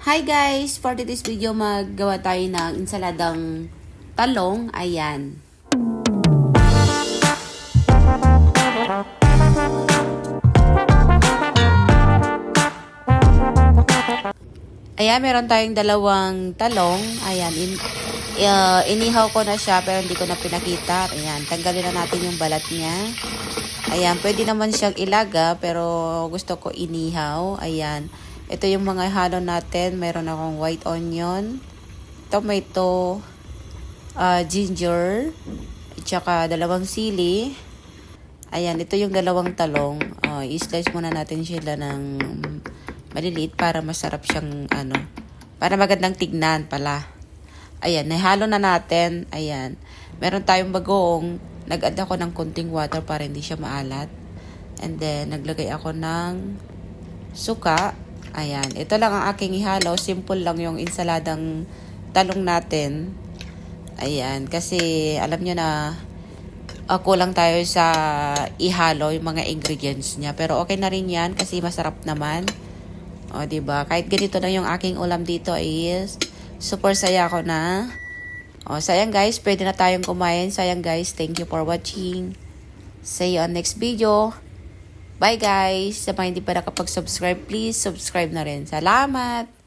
Hi guys! For today's video, maggawa tayo ng insaladang talong. Ayan. Ayan, meron tayong dalawang talong. Ayan, inihaw ko na siya pero hindi ko na pinakita. Ayan, tanggalin na natin yung balat niya. Ayan, pwede naman siyang ilaga pero gusto ko inihaw. Ayan, ito yung mga halo natin. Meron akong white onion, tomato, ginger, at saka dalawang sili. Ayan, ito yung dalawang talong. I-slice muna natin sila ng maliliit para masarap siyang para magandang tignan pala. Ayan, nahalo na natin. Ayan, meron tayong bagoong. Nag-add ako ng konting water para hindi siya maalat. And then, naglagay ako ng suka. Ayan, ito lang ang aking ihalo. Simple lang yung insaladang talong natin. Ayan, kasi alam nyo na kulang tayo sa ihalo yung mga ingredients niya. Pero okay na rin yan kasi masarap naman. O, diba? Kahit ganito na yung aking ulam dito is super saya ko na. O, sayang guys, pwede na tayong kumain. Sayang guys, thank you for watching. See you on next video. Bye guys! Sa mga hindi pa nakapag-subscribe, please subscribe na rin. Salamat!